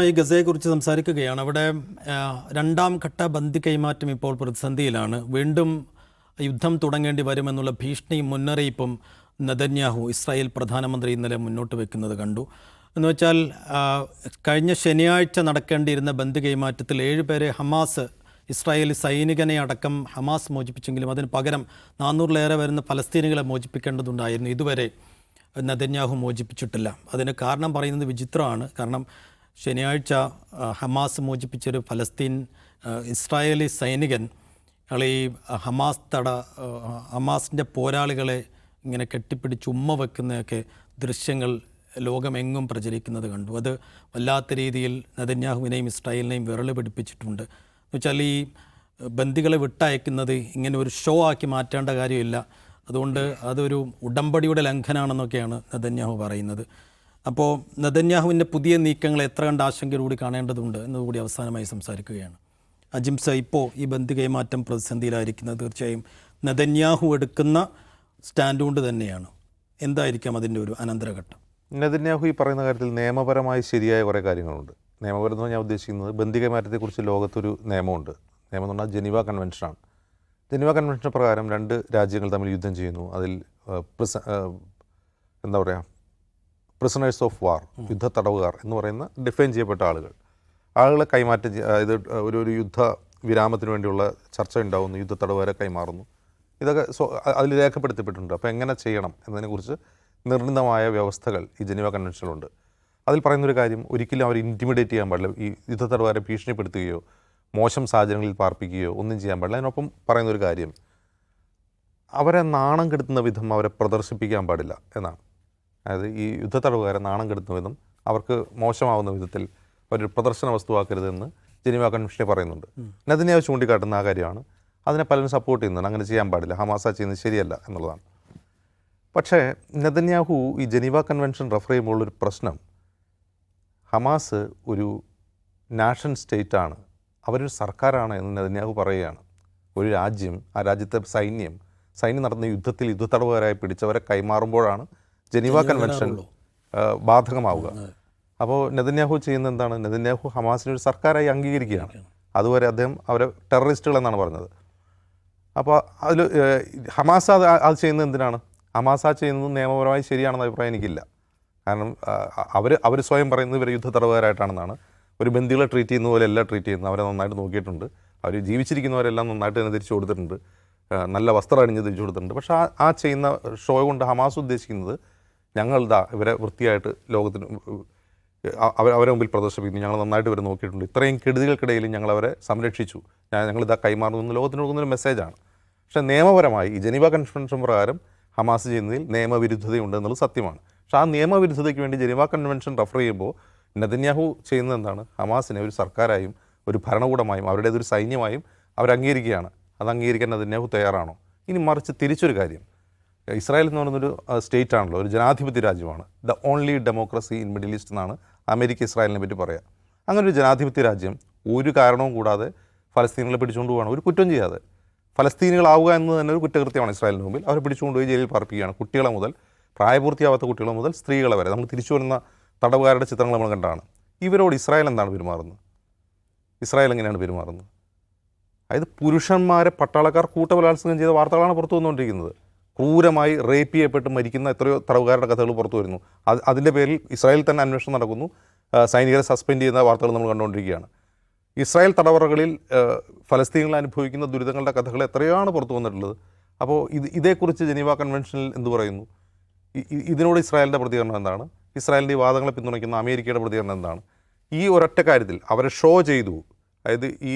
ഈ ഗസയെക്കുറിച്ച് സംസാരിക്കുകയാണ്. അവിടെ രണ്ടാം ഘട്ട ബന്ദി കൈമാറ്റം ഇപ്പോൾ പ്രതിസന്ധിയിലാണ്. വീണ്ടും യുദ്ധം തുടങ്ങേണ്ടി വരുമെന്നുള്ള ഭീഷണിയും മുന്നറിയിപ്പും നെതന്യാഹു ഇസ്രായേൽ പ്രധാനമന്ത്രി ഇന്നലെ മുന്നോട്ട് വെക്കുന്നത് കണ്ടു. എന്ന് വെച്ചാൽ കഴിഞ്ഞ ശനിയാഴ്ച നടക്കേണ്ടിയിരുന്ന ബന്ദി കൈമാറ്റത്തിൽ 7 പേരെ ഹമാസ്, ഇസ്രായേലി സൈനികനെ അടക്കം ഹമാസ് മോചിപ്പിച്ചെങ്കിലും അതിന് പകരം 400-ലേറെ വരുന്ന ഫലസ്തീനികളെ മോചിപ്പിക്കേണ്ടതുണ്ടായിരുന്നു. ഇതുവരെ നെതന്യാഹു മോചിപ്പിച്ചിട്ടില്ല. അതിന് കാരണം പറയുന്നത് വിചിത്രമാണ്. കാരണം ശനിയാഴ്ച ഹമാസ് മോചിപ്പിച്ചൊരു ഇസ്രായേലി സൈനികൻ ഈ ഹമാസിൻ്റെ പോരാളികളെ ഇങ്ങനെ കെട്ടിപ്പിടിച്ച് ഉമ്മ വെക്കുന്നതൊക്കെ ദൃശ്യങ്ങൾ ലോകമെങ്ങും പ്രചരിക്കുന്നത് കണ്ടു. അത് വല്ലാത്ത രീതിയിൽ നെതന്യാഹുവിനെയും ഇസ്രായേലിനെയും വിരൽ പിടിപ്പിച്ചിട്ടുണ്ട്. എന്ന് വെച്ചാൽ ഈ ബന്ദികളെ വിട്ടയക്കുന്നത് ഇങ്ങനെ ഒരു ഷോ ആക്കി മാറ്റേണ്ട കാര്യമില്ല. അതുകൊണ്ട് അതൊരു ഉടമ്പടിയുടെ ലംഘനമാണെന്നൊക്കെയാണ് നെതന്യാഹു പറയുന്നത്. അപ്പോൾ നെതന്യാഹുവിൻ്റെ പുതിയ നീക്കങ്ങൾ എത്ര കണ്ട് ആശങ്കയോടുകൂടി കാണേണ്ടതുണ്ട് എന്നതുകൂടി അവസാനമായി സംസാരിക്കുകയാണ്. അജിംസ, ഇപ്പോൾ ഈ ബന്ദി കൈമാറ്റം പ്രതിസന്ധിയിലായിരിക്കുന്നത് തീർച്ചയായും നെതന്യാഹു എടുക്കുന്ന സ്റ്റാൻഡ് കൊണ്ട് തന്നെയാണ്. എന്തായിരിക്കാം അതിൻ്റെ ഒരു അനന്തരഘട്ടം? നെതന്യാഹു ഈ പറയുന്ന കാര്യത്തിൽ നിയമപരമായി ശരിയായ കുറേ കാര്യങ്ങളുണ്ട്. നിയമപരം എന്ന് ഞാൻ ഉദ്ദേശിക്കുന്നത് ബന്ദി കൈമാറ്റത്തെക്കുറിച്ച് ലോകത്തൊരു നിയമമുണ്ട്. നിയമം എന്ന് പറഞ്ഞാൽ ജനീവ കൺവെൻഷനാണ്. ജനീവ കൺവെൻഷൻ പ്രകാരം 2 രാജ്യങ്ങൾ തമ്മിൽ യുദ്ധം ചെയ്യുന്നു. അതിൽ പ്രിസണേഴ്സ് ഓഫ് വാർ, യുദ്ധ തടവുകാർ എന്ന് പറയുന്ന ഡിഫൈൻ ചെയ്യപ്പെട്ട ആളുകളെ കൈമാറ്റം ഇത് ഒരു യുദ്ധ വിരാമത്തിന് വേണ്ടിയുള്ള ചർച്ച ഉണ്ടാകുന്നു. യുദ്ധ തടവുകാരെ കൈമാറുന്നു. ഇതൊക്കെ അതിൽ രേഖപ്പെടുത്തപ്പെട്ടിട്ടുണ്ട്. അപ്പോൾ എങ്ങനെ ചെയ്യണം എന്നതിനെക്കുറിച്ച് നിർണിതമായ വ്യവസ്ഥകൾ ഈ ജനീവ കൺവെൻഷനിലുണ്ട്. അതിൽ പറയുന്നൊരു കാര്യം, ഒരിക്കലും അവർ ഇൻറ്റിമിഡേറ്റ് ചെയ്യാൻ പാടില്ല. ഈ യുദ്ധ തടവുകാരെ ഭീഷണിപ്പെടുത്തുകയോ മോശം സാഹചര്യങ്ങളിൽ പാർപ്പിക്കുകയോ ഒന്നും ചെയ്യാൻ പാടില്ല. അതിനൊപ്പം പറയുന്നൊരു കാര്യം, അവരെ നാണം കെടുത്തുന്ന വിധം അവരെ പ്രദർശിപ്പിക്കാൻ പാടില്ല എന്നാണ്. അതായത് ഈ യുദ്ധ തടവുകാരെ നാണം കെടുത്തുന്ന വിധം, അവർക്ക് മോശമാവുന്ന വിധത്തിൽ ഒരു പ്രദർശന വസ്തുവാക്കരുതെന്ന് ജനീവ കൺവെൻഷനിൽ പറയുന്നുണ്ട്. നെതന്യാഹു ചൂണ്ടിക്കാട്ടുന്ന ആ കാര്യമാണ്. അതിനെ പലരും സപ്പോർട്ട് ചെയ്യുന്നുണ്ട്. അങ്ങനെ ചെയ്യാൻ പാടില്ല, ഹമാസ ചെയ്യുന്നത് ശരിയല്ല എന്നുള്ളതാണ്. പക്ഷേ നെതന്യാഹു ഈ ജനീവ കൺവെൻഷൻ റെഫർ ചെയ്യുമ്പോൾ ഒരു പ്രശ്നം, ഹമാസ് ഒരു നാഷൻ സ്റ്റേറ്റാണ്, അവരൊരു സർക്കാരാണ് എന്ന് നെതന്യാഹു പറയുകയാണ്. ഒരു രാജ്യം, ആ രാജ്യത്തെ സൈന്യം നടന്ന യുദ്ധത്തിൽ യുദ്ധത്തടവുകാരായി പിടിച്ചവരെ കൈമാറുമ്പോഴാണ് ജനീവ കൺവെൻഷൻ ബാധകമാവുക. അപ്പോൾ നെതന്യാഹു ചെയ്യുന്നത് എന്താണ്? നെതന്യാഹു ഹമാസിനെ ഒരു സർക്കാരായി അംഗീകരിക്കുകയാണ്. അതുവരെ അദ്ദേഹം അവരെ ടെററിസ്റ്റുകൾ എന്നാണ് പറഞ്ഞത്. അപ്പോൾ അതിൽ ഹമാസ് അത് ചെയ്യുന്നത് എന്തിനാണ്? ഹമാസ് ചെയ്യുന്നത് നിയമപരമായി ശരിയാണെന്ന അഭിപ്രായം എനിക്കില്ല. കാരണം അവർ സ്വയം പറയുന്നത് ഇവർ യുദ്ധ തടവുകാരായിട്ടാണെന്നാണ്. ഒരു ബന്ദികളെ ട്രീറ്റ് ചെയ്യുന്ന പോലെ അല്ല ട്രീറ്റ് ചെയ്യുന്നത്. അവരെ നന്നായിട്ട് നോക്കിയിട്ടുണ്ട്. അവർ ജീവിച്ചിരിക്കുന്നവരെല്ലാം നന്നായിട്ട് തന്നെ തിരിച്ചു കൊടുത്തിട്ടുണ്ട്. നല്ല വസ്ത്രം അണിഞ്ഞ് തിരിച്ചു കൊടുത്തിട്ടുണ്ട്. പക്ഷേ ആ ചെയ്യുന്ന ഷോ കൊണ്ട് ഹമാസ് ഉദ്ദേശിക്കുന്നത്, ഞങ്ങളിതാ ഇവരെ വൃത്തിയായിട്ട് ലോകത്തിന് അവരെ മുമ്പിൽ പ്രദർശിപ്പിക്കുന്നു, ഞങ്ങൾ നന്നായിട്ട് ഇവരെ നോക്കിയിട്ടുണ്ട്, ഇത്രയും കെടുതികൾക്കിടയിൽ ഞങ്ങളവരെ സംരക്ഷിച്ചു, ഞങ്ങളിതാ കൈമാറുന്നു ലോകത്തിന് കൊടുക്കുന്നൊരു മെസ്സേജാണ്. പക്ഷേ നിയമപരമായി ഈ ജനീവ കൺവെൻഷൻ പ്രകാരം ഹമാസ് ചെയ്യുന്നതിൽ നിയമവിരുദ്ധതയുണ്ട് എന്നുള്ളത് സത്യമാണ്. പക്ഷേ ആ നിയമവിരുദ്ധതയ്ക്ക് വേണ്ടി ജനീവ കൺവെൻഷൻ റെഫർ ചെയ്യുമ്പോൾ നെതന്യാഹു ചെയ്യുന്നത് എന്താണ്? ഹമാസിനെ ഒരു സർക്കാരായും ഒരു ഭരണകൂടമായും അവരുടേതൊരു സൈന്യമായും അവരംഗീകരിക്കുകയാണ്. അത് അംഗീകരിക്കാൻ നെതന്യാഹു തയ്യാറാണോ? ഇനി മറിച്ച് തിരിച്ചൊരു കാര്യം, ഇസ്രായേൽ എന്ന് പറയുന്നൊരു സ്റ്റേറ്റ് ആണല്ലോ, ഒരു ജനാധിപത്യ രാജ്യമാണ്. The only democracy in middle east എന്നാണ് അമേരിക്ക ഇസ്രായേലിനെ പറ്റി പറയുക. അങ്ങനെ ഒരു ജനാധിപത്യ രാജ്യം ഒരു കാരണവും കൂടാതെ ഫലസ്തീനികളെ പിടിച്ചുകൊണ്ട് പോവുകയാണ്, ഒരു കുറ്റം ചെയ്യാതെ. ഫലസ്തീനികളാവുക എന്നത് തന്നെ ഒരു കുറ്റകൃത്യമാണ് ഇസ്രായേലിന് മുമ്പിൽ. അവരെ പിടിച്ചുകൊണ്ടുപോയി ജയിലിൽ പാർപ്പിക്കുകയാണ്. കുട്ടികളെ മുതൽ, പ്രായപൂർത്തിയാവാത്ത കുട്ടികളെ മുതൽ സ്ത്രീകളെ വരെ. നമ്മൾ തിരിച്ചു വരുന്ന തടവുകാരുടെ ചിത്രങ്ങൾ നമ്മൾ കണ്ടാണ്. ഇവരോട് ഇസ്രായേൽ എന്താണ് പെരുമാറുന്നത്? ഇസ്രായേൽ എങ്ങനെയാണ് പെരുമാറുന്നത്? അതായത് പുരുഷന്മാരെ പട്ടാളക്കാർ കൂട്ടബലാത്സംഗം ചെയ്ത വാർത്തകളാണ് പുറത്തു വന്നുകൊണ്ടിരിക്കുന്നത്. ക്രൂരമായി റേപ്പ് ചെയ്യപ്പെട്ട് മരിക്കുന്ന എത്രയോ തടവുകാരുടെ കഥകൾ പുറത്തു വരുന്നു. അതിൻ്റെ പേരിൽ ഇസ്രായേൽ തന്നെ അന്വേഷണം നടക്കുന്നു. സൈനികരെ സസ്പെൻഡ് ചെയ്യുന്ന വാർത്തകൾ നമ്മൾ കണ്ടുകൊണ്ടിരിക്കുകയാണ്. ഇസ്രായേൽ തടവറകളിൽ ഫലസ്തീനികൾ അനുഭവിക്കുന്ന ദുരിതങ്ങളുടെ കഥകൾ എത്രയാണ് പുറത്തു വന്നിട്ടുള്ളത്. അപ്പോൾ ഇതേക്കുറിച്ച് ജനീവ കൺവെൻഷനിൽ എന്ത് പറയുന്നു? ഇതിനോട് ഇസ്രായേലിൻ്റെ പ്രതികരണം എന്താണ്? ഇസ്രായേലിൻ്റെ ഈ വാദങ്ങളെ പിന്തുണയ്ക്കുന്ന അമേരിക്കയുടെ പ്രതികരണം എന്താണ്? ഈ ഒരൊറ്റ കാര്യത്തിൽ അവരെ ഷോ ചെയ്തു. അതായത് ഈ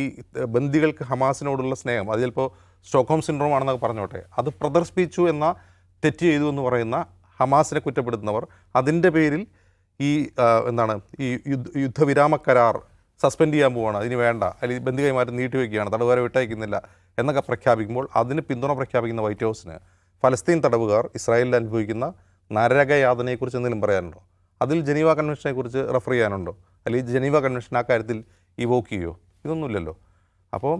ബന്ദികൾക്ക് ഹമാസിനോടുള്ള സ്നേഹം, അത് ചിലപ്പോൾ സ്റ്റോക്ക്ഹോം സിൻഡ്രോം ആണെന്നൊക്കെ പറഞ്ഞോട്ടെ, അത് പ്രദർശിപ്പിച്ചു എന്ന തെറ്റ് ചെയ്തു എന്ന് പറയുന്ന ഹമാസിനെ കുറ്റപ്പെടുത്തുന്നവർ അതിൻ്റെ പേരിൽ ഈ ഈ യുദ്ധവിരാമ കരാർ സസ്പെൻഡ് ചെയ്യാൻ പോവുകയാണ്, അതിന് വേണ്ട, അല്ലെങ്കിൽ ബന്ദി കൈമാറ്റം നീട്ടിവെക്കുകയാണ്, തടവുകാരെ വിട്ടയക്കുന്നില്ല എന്നൊക്കെ പ്രഖ്യാപിക്കുമ്പോൾ അതിന് പിന്തുണ പ്രഖ്യാപിക്കുന്ന വൈറ്റ് ഹൗസിന് ഫലസ്തീൻ തടവുകാർ ഇസ്രായേലിൽ അനുഭവിക്കുന്ന നരകയാതനയെക്കുറിച്ച് എന്തെങ്കിലും പറയാനുണ്ടോ? അതിൽ ജനീവ കൺവെൻഷനെക്കുറിച്ച് റെഫർ ചെയ്യാനുണ്ടോ? അല്ലെങ്കിൽ ജനീവ കൺവെൻഷൻ ആ കാര്യത്തിൽ ഇവോക്ക് ചെയ്യുമോ? ഇതൊന്നുമില്ലല്ലോ. അപ്പോൾ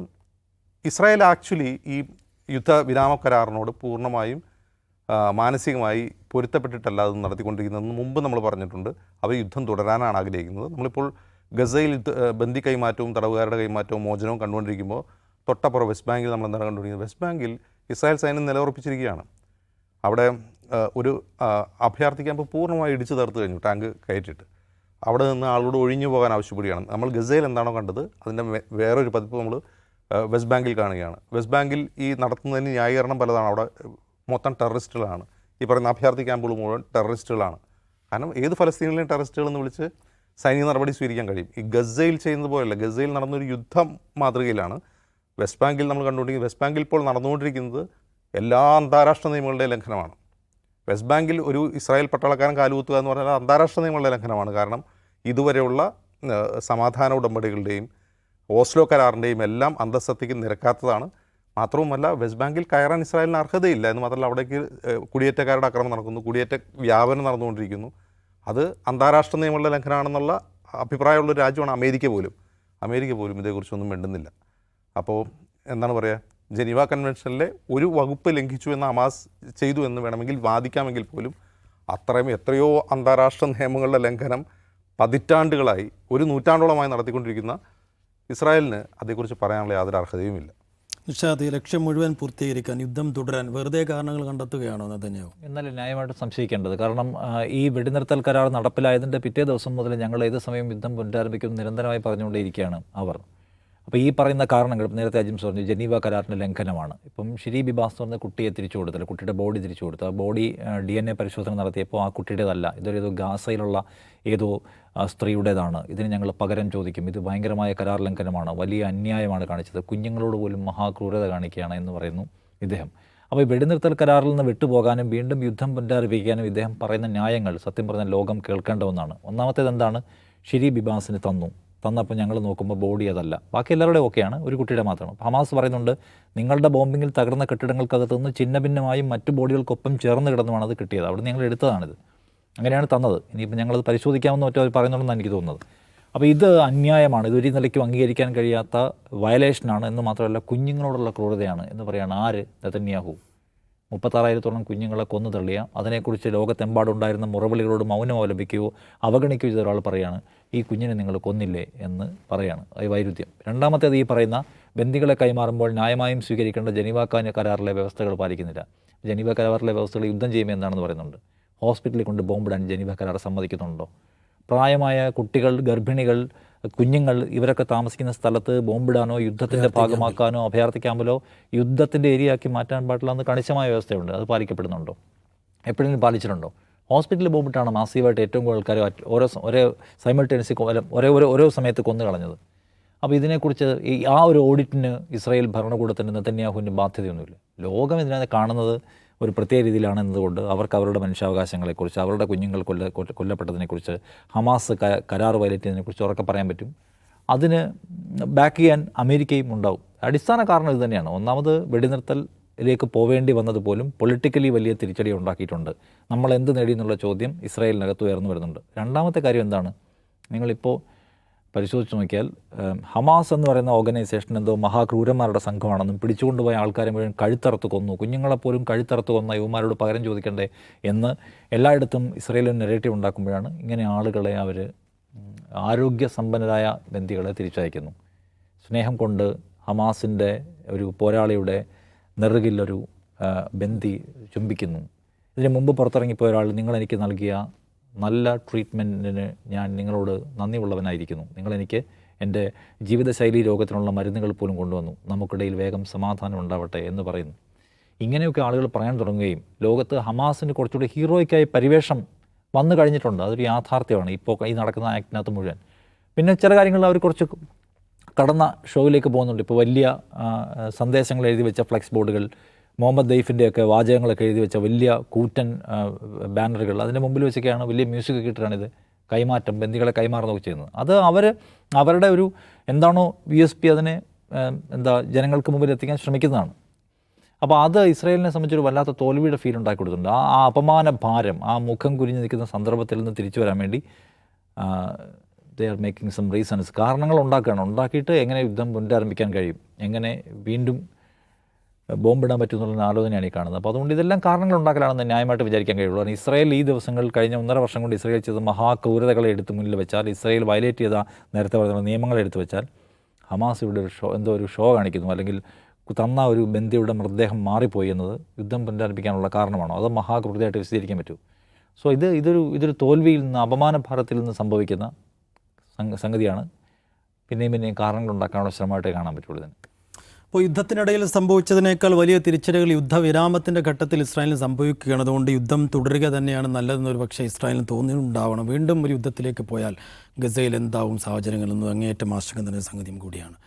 ഇസ്രായേൽ ആക്ച്വലി ഈ യുദ്ധവിരാമ കരാറിനോട് പൂർണ്ണമായും മാനസികമായി പൊരുത്തപ്പെട്ടിട്ടല്ല അത് നടത്തിക്കൊണ്ടിരിക്കുന്നതെന്ന് മുമ്പ് നമ്മൾ പറഞ്ഞിട്ടുണ്ട്. അവർ യുദ്ധം തുടരാനാണ് ആഗ്രഹിക്കുന്നത്. നമ്മളിപ്പോൾ ഗസയിൽ ബന്ദി കൈമാറ്റവും തടവുകാരുടെ കൈമാറ്റവും മോചനവും കണ്ടുകൊണ്ടിരിക്കുമ്പോൾ തൊട്ടപ്പുറം വെസ്റ്റ് ബാങ്കിൽ നമ്മൾ എന്താണ് കണ്ടുകൊണ്ടിരിക്കുന്നത്? വെസ്റ്റ് ബാങ്കിൽ ഇസ്രായേൽ സൈന്യം നിലയുറപ്പിച്ചിരിക്കുകയാണ്. അവിടെ ഒരു അഭയാർത്ഥി ക്യാമ്പ് പൂർണ്ണമായി ഇടിച്ചു തകർത്ത് കഴിഞ്ഞു, ടാങ്ക് കയറ്റിയിട്ട്. അവിടെ നിന്ന് ആളോട് ഒഴിഞ്ഞു പോകാൻ ആവശ്യപ്പെടുകയാണ്. നമ്മൾ ഗസയിൽ എന്താണോ കണ്ടത് അതിൻ്റെ വേറൊരു പതിപ്പ് നമ്മൾ വെസ്റ്റ് ബാങ്കിൽ കാണുകയാണ്. വെസ്റ്റ് ബാങ്കിൽ ഈ നടത്തുന്നതിന് ന്യായീകരണം പലതാണ്. അവിടെ മൊത്തം ടെററിസ്റ്റുകളാണ്. ഈ പറയുന്ന അഭയാർത്ഥി ക്യാമ്പുകൾ മുഴുവൻ ടെററിസ്റ്റുകളാണ്. കാരണം ഏത് ഫലസ്തീനിലെയും ടെററിസ്റ്റുകളെന്ന് വിളിച്ച് സൈനിക നടപടി സ്വീകരിക്കാൻ കഴിയും. ഈ ഗസയിൽ ചെയ്യുന്നത് പോലെയല്ല. ഗസയിൽ നടന്നൊരു യുദ്ധം മാതൃകയിലാണ് വെസ്റ്റ് ബാങ്കിൽ നമ്മൾ കണ്ടുകൊണ്ടിരിക്കുന്നത്. വെസ്റ്റ് ബാങ്കിൽ ഇപ്പോൾ നടന്നുകൊണ്ടിരിക്കുന്നത് എല്ലാ അന്താരാഷ്ട്ര നിയമങ്ങളുടെയും ലംഘനമാണ്. വെസ്റ്റ് ബാങ്കിൽ ഒരു ഇസ്രായേൽ പട്ടാളക്കാരൻ കാലുകുത്തുക എന്ന് പറഞ്ഞാൽ അന്താരാഷ്ട്ര നിയമങ്ങളുടെ ലംഘനമാണ്. കാരണം ഇതുവരെയുള്ള സമാധാന ഉടമ്പടികളുടെയും ഓസ്ലോ കരാറിൻ്റെയും എല്ലാം അന്തസ്സത്തിക്ക് നിരക്കാത്തതാണ്. മാത്രവുമല്ല, വെസ്റ്റ് ബാങ്കിൽ കയറാൻ ഇസ്രായേലിന് അർഹതയില്ല എന്ന് മാത്രമല്ല, അവിടേക്ക് കുടിയേറ്റക്കാരുടെ അക്രമം നടക്കുന്നു, കുടിയേറ്റ വ്യാപനം നടന്നുകൊണ്ടിരിക്കുന്നു. അത് അന്താരാഷ്ട്ര നിയമങ്ങളുടെ ലംഘനമാണെന്നുള്ള അഭിപ്രായമുള്ള രാജ്യമാണ് അമേരിക്ക പോലും ഇതേക്കുറിച്ചൊന്നും മിണ്ടുന്നില്ല. അപ്പോൾ എന്താണ് പറയുക, ജനീവ കൺവെൻഷനിലെ ഒരു വകുപ്പ് ലംഘിച്ചു എന്ന് ഹമാസ് ചെയ്തു എന്ന് വേണമെങ്കിൽ വാദിക്കാമെങ്കിൽ പോലും അത്രയും എത്രയോ അന്താരാഷ്ട്ര നിയമങ്ങളുടെ ലംഘനം പതിറ്റാണ്ടുകളായി, ഒരു നൂറ്റാണ്ടോളമായി നടത്തിക്കൊണ്ടിരിക്കുന്ന ഇസ്രായേലിന് അതേക്കുറിച്ച് പറയാനുള്ള യാതൊരു അർഹതയുമില്ല. നിഷാദ്, ഈ ലക്ഷ്യം മുഴുവൻ പൂർത്തീകരിക്കാൻ, യുദ്ധം തുടരാൻ വെറുതെ കാരണങ്ങൾ കണ്ടെത്തുകയാണോ നെതന്യാഹു? എന്നല്ല ന്യായമായിട്ട് സംശയിക്കേണ്ടത്. കാരണം ഈ വെടിനിർത്തൽ കരാർ നടപ്പിലായതിൻ്റെ പിറ്റേ ദിവസം മുതൽ ഞങ്ങൾ ഏത് സമയം യുദ്ധം പുനരാരംഭിക്കും നിരന്തരമായി പറഞ്ഞുകൊണ്ടേയിരിക്കുകയാണ് അവർ. അപ്പോൾ ഈ പറയുന്ന കാരണങ്ങൾ നേരത്തെ അജിംസ് പറഞ്ഞു, ജനീവ കരാറിൻ്റെ ലംഘനമാണ്. ഇപ്പം ഷിരി ബിബാസ് എന്ന് പറഞ്ഞ കുട്ടിയെ തിരിച്ചു കൊടുത്തില്ല, കുട്ടിയുടെ ബോഡി തിരിച്ചു കൊടുത്തു. ആ ബോഡി DNA പരിശോധന നടത്തിയപ്പോൾ ആ കുട്ടിയുടേതല്ല, ഇതൊരു ഗാസയിലുള്ള ഏതോ സ്ത്രീയുടേതാണ്. ഇതിന് ഞങ്ങൾ പകരം ചോദിക്കും. ഇത് ഭയങ്കരമായ കരാർ ലംഘനമാണ്, വലിയ അന്യായമാണ് കാണിച്ചത്, കുഞ്ഞുങ്ങളോട് പോലും മഹാക്രൂരത കാണിക്കുകയാണ് എന്ന് പറയുന്നു ഇദ്ദേഹം. അപ്പോൾ ഈ വെടിനിർത്തൽ കരാറിൽ നിന്ന് വിട്ടുപോകാനും വീണ്ടും യുദ്ധം പുനരാരംഭിക്കാനും ഇദ്ദേഹം പറയുന്ന ന്യായങ്ങൾ സത്യം പറഞ്ഞാൽ ലോകം കേൾക്കേണ്ട ഒന്നാണ്. ഒന്നാമത്തേത് എന്താണ്? ഷിരി ബിബാസിന് തന്നപ്പോൾ ഞങ്ങൾ നോക്കുമ്പോൾ ബോഡി അതല്ല, ബാക്കി എല്ലാവരുടെയും ഓക്കെയാണ്, ഒരു കുട്ടിയുടെ മാത്രമാണ്. ഹമാസ് പറയുന്നുണ്ട് നിങ്ങളുടെ ബോംബിങ്ങിൽ തകർന്ന കെട്ടിടങ്ങൾക്കകത്ത് നിന്ന് ഛിന്ന ഭിന്നമായും മറ്റു ബോഡികൾക്കൊപ്പം ചേർന്ന് കിടന്നുമാണ് അത് കിട്ടിയത്, അവിടെ ഞങ്ങൾ എടുത്തതാണിത്, അങ്ങനെയാണ് തന്നത്. ഇനിയിപ്പോൾ ഞങ്ങളത് പരിശോധിക്കാമെന്ന് മറ്റോ അവർ പറയുന്നുണ്ടെന്നാണ് എനിക്ക് തോന്നുന്നത്. അപ്പോൾ ഇത് അന്യായമാണ്, ഇതൊരു നിലയ്ക്കും അംഗീകരിക്കാൻ കഴിയാത്ത വയലേഷനാണ് എന്ന് മാത്രമല്ല കുഞ്ഞുങ്ങളോടുള്ള ക്രൂരതയാണ് എന്ന് പറയുകയാണ് ആര്? നെതന്യാഹു. 36,000-ഓളം കുഞ്ഞുങ്ങളെ കൊന്നു തള്ളിയ, അതിനെക്കുറിച്ച് ലോകത്തെമ്പാടുണ്ടായിരുന്ന മുറവിളികളോട് മൗനം അവലംബിക്കുകയോ അവഗണിക്കുകയോ ചെയ്ത ഒരാൾ പറയാണ് ഈ കുഞ്ഞിനെ നിങ്ങൾ കൊന്നില്ലേ എന്ന് പറയാണ്. അത് വൈരുദ്ധ്യം. രണ്ടാമത്തേത് ഈ പറയുന്ന ബന്ദികളെ കൈമാറുമ്പോൾ ന്യായമായും സ്വീകരിക്കേണ്ട ജനീവ കരാറിലെ വ്യവസ്ഥകൾ പാലിക്കുന്നില്ല. ജനീവ കരാറിലെ വ്യവസ്ഥകൾ യുദ്ധം ചെയ്യുമ്പോൾ എന്താണെന്ന് പറയുന്നുണ്ട്. ഹോസ്പിറ്റലിൽ കൊണ്ട് ബോംബിടാൻ ജനീവ കരാർ സമ്മതിക്കുന്നുണ്ടോ? പ്രായമായ കുട്ടികൾ, ഗർഭിണികൾ, കുഞ്ഞുങ്ങൾ ഇവരൊക്കെ താമസിക്കുന്ന സ്ഥലത്ത് ബോംബിടാനോ യുദ്ധത്തിൻ്റെ ഭാഗമാക്കാനോ അഭയാർത്ഥി ക്യാമ്പിലോ യുദ്ധത്തിൻ്റെ ഏരിയയാക്കി മാറ്റാൻ പാടില്ല എന്ന് കണിശമായ വ്യവസ്ഥയുണ്ട്. അത് പാലിക്കപ്പെടുന്നുണ്ടോ? എപ്പോഴെങ്കിലും പാലിച്ചിട്ടുണ്ടോ? ഹോസ്പിറ്റലിൽ ബോംബിട്ടാണ് മാസീവായിട്ട് ഏറ്റവും കൂടുതൽ ആൾക്കാർ ഒരേ സൈമൾട്ടേനിയസ്ലി ഓരോ സമയത്ത് കൊന്നു കളഞ്ഞത്. അപ്പോൾ ഇതിനെക്കുറിച്ച് ആ ഒരു ഓഡിറ്റിന് ഇസ്രായേൽ ഭരണകൂടത്തിന് നെതന്യാഹുവിന് ബാധ്യതയൊന്നുമില്ല. ലോകം ഇതിനകത്ത് കാണുന്നത് ഒരു പ്രത്യേക രീതിയിലാണ് എന്നതുകൊണ്ട് അവർക്ക് അവരുടെ മനുഷ്യാവകാശങ്ങളെക്കുറിച്ച്, അവരുടെ കുഞ്ഞുങ്ങൾ കൊല്ലപ്പെട്ടതിനെക്കുറിച്ച്, ഹമാസ് കരാർ വയലേറ്റ് ചെയ്തതിനെക്കുറിച്ച് ഉറക്കെ പറയാൻ പറ്റും. അതിന് ബാക്ക് ചെയ്യാൻ അമേരിക്കയും ഉണ്ടാവും. അടിസ്ഥാന കാരണം ഇത് തന്നെയാണ്. ഒന്നാമത് വെടിനിർത്തലിലേക്ക് പോവേണ്ടി വന്നത് പോലും പൊളിറ്റിക്കലി വലിയ തിരിച്ചടി ഉണ്ടാക്കിയിട്ടുണ്ട്. നമ്മൾ എന്ത് നേടി എന്നുള്ള ചോദ്യം ഇസ്രായേലിനകത്ത് ഉയർന്നു വരുന്നുണ്ട്. രണ്ടാമത്തെ കാര്യം എന്താണ്? നിങ്ങളിപ്പോൾ പരിശോധിച്ച് നോക്കിയാൽ ഹമാസ് എന്ന് പറയുന്ന ഓർഗനൈസേഷൻ എന്തോ മഹാക്രൂരന്മാരുടെ സംഘമാണെന്നും പിടിച്ചുകൊണ്ടുപോയ ആൾക്കാരെ മുഴുവൻ കഴുത്തറുത്ത് കൊന്നു, കുഞ്ഞുങ്ങളെപ്പോലും കഴുത്തറുത്ത് കൊന്ന ഇവന്മാരോട് പകരം ചോദിക്കണ്ടേ എന്ന് എല്ലായിടത്തും ഇസ്രായേലിന് നെറേറ്റീവ് ഉണ്ടാക്കുമ്പോഴാണ് ഇങ്ങനെ ആളുകളെ അവർ ആരോഗ്യസമ്പന്നരായ ബന്ദികളെ തിരിച്ചയക്കുന്നു. സ്നേഹം കൊണ്ട് ഹമാസിൻ്റെ ഒരു പോരാളിയുടെ നെറുകിലൊരു ബന്ദി ചുംബിക്കുന്നു. ഇതിന് മുമ്പ് പുറത്തിറങ്ങിപ്പോയ ഒരാൾ നിങ്ങളെനിക്ക് നൽകിയ നല്ല ട്രീറ്റ്മെൻറ്റിന് ഞാൻ നിങ്ങളോട് നന്ദിയുള്ളവനായിരിക്കുന്നു, നിങ്ങളെനിക്ക് എൻ്റെ ജീവിതശൈലി രോഗത്തിനുള്ള മരുന്നുകൾ പോലും കൊണ്ടുവന്നു, നമുക്കിടയിൽ വേഗം സമാധാനം ഉണ്ടാവട്ടെ എന്ന് പറയുന്നു. ഇങ്ങനെയൊക്കെ ആളുകൾ പറയാൻ തുടങ്ങുകയും ലോകത്ത് ഹമാസിന് കുറച്ചുകൂടി ഹീറോയ്ക്കായി പരിവേഷം വന്നു കഴിഞ്ഞിട്ടുണ്ട്. അതൊരു യാഥാർത്ഥ്യമാണ് ഇപ്പോൾ ഈ നടക്കുന്ന ആക്ടിനകത്ത് മുഴുവൻ. പിന്നെ ചില കാര്യങ്ങളിൽ അവർ കുറച്ച് കടന്ന ഷോയിലേക്ക് പോകുന്നുണ്ട്. ഇപ്പോൾ വലിയ സന്ദേശങ്ങൾ എഴുതി വെച്ച ഫ്ലെക്സ് ബോർഡുകൾ, മുഹമ്മദ് ദൈഫിൻ്റെയൊക്കെ വാചകങ്ങളൊക്കെ എഴുതി വെച്ച വലിയ കൂറ്റൻ ബാനറുകൾ, അതിൻ്റെ മുമ്പിൽ വെച്ചൊക്കെയാണ് വലിയ മ്യൂസിക് ഇട്ടിട്ടാണിത് കൈമാറ്റം, ബന്ദികളെ കൈമാറുന്നതൊക്കെ ചെയ്യുന്നത്. അത് അവരുടെ ഒരു എന്താണോ USP അതിനെ ജനങ്ങൾക്ക് മുമ്പിൽ എത്തിക്കാൻ ശ്രമിക്കുന്നതാണ്. അപ്പോൾ അത് ഇസ്രായേലിനെ സംബന്ധിച്ചൊരു വല്ലാത്ത തോൽവിയുടെ ഫീൽ ഉണ്ടാക്കി കൊടുത്തിട്ടുണ്ട്. ആ അപമാന ഭാരം, ആ മുഖം കുരിഞ്ഞ് നിൽക്കുന്ന സന്ദർഭത്തിൽ നിന്ന് തിരിച്ചു വരാൻ വേണ്ടി they are making some reasons, കാരണങ്ങൾ ഉണ്ടാക്കുകയാണ്. ഉണ്ടാക്കിയിട്ട് എങ്ങനെ യുദ്ധം പുനരാരംഭിക്കാൻ കഴിയും, എങ്ങനെ വീണ്ടും ബോംബിടാൻ പറ്റുമെന്നുള്ള ആലോചനയാണ് ഈ കാണുന്നത്. അപ്പോൾ അതുകൊണ്ട് ഇതെല്ലാം കാരണങ്ങൾ ഉണ്ടാക്കലാണെന്ന് ന്യായമായിട്ട് വിചാരിക്കാൻ കഴിയുള്ളൂ. കാരണം ഇസ്രായേൽ ഈ ദിവസങ്ങളിൽ കഴിഞ്ഞ 1.5 വർഷം കൊണ്ട് ഇസ്രായേൽ ചെയ്ത മഹാക്രൂരതകളെ എടുത്ത് മുന്നിൽ വെച്ചാൽ, ഇസ്രായേൽ വയലേറ്റ് ചെയ്ത നേരത്തെ പറഞ്ഞ നിയമങ്ങളെ എടുത്ത് വെച്ചാൽ, ഹമാസ് ഇവിടെ ഒരു ഷോ കാണിക്കുന്നു, അല്ലെങ്കിൽ തന്ന ഒരു ബന്ദിയുടെ മൃതദേഹം മാറിപ്പോയി എന്നത് യുദ്ധം പുനരാരംഭിക്കാനുള്ള കാരണമാണോ? അത് മഹാക്രൂരതയായിട്ട് വിശദീകരിക്കാൻ പറ്റൂ? സോ ഇതൊരു തോൽവിയിൽ നിന്ന്, അപമാനഭാരത്തിൽ നിന്ന് സംഭവിക്കുന്ന സംഗതിയാണ്. പിന്നെയും കാരണങ്ങൾ ഉണ്ടാക്കാനുള്ള ശ്രമമായിട്ടേ കാണാൻ പറ്റുള്ളൂ ഇതിന്. അപ്പോൾ യുദ്ധത്തിനിടയിൽ സംഭവിച്ചതിനേക്കാൾ വലിയ തിരിച്ചടികൾ യുദ്ധവിരാമത്തിൻ്റെ ഘട്ടത്തിൽ ഇസ്രായേലിന് സംഭവിക്കുകയാണ്. അതുകൊണ്ട് യുദ്ധം തുടരുക തന്നെയാണ് നല്ലതെന്നൊരു പക്ഷേ ഇസ്രായേലിന് തോന്നിയിട്ടുണ്ടാവണം. വീണ്ടും ഒരു യുദ്ധത്തിലേക്ക് പോയാൽ ഗസയിൽ എന്താവും സാഹചര്യങ്ങളെന്നും അങ്ങേയറ്റം ആശങ്ക തന്നെ സംഗതിയും കൂടിയാണ്.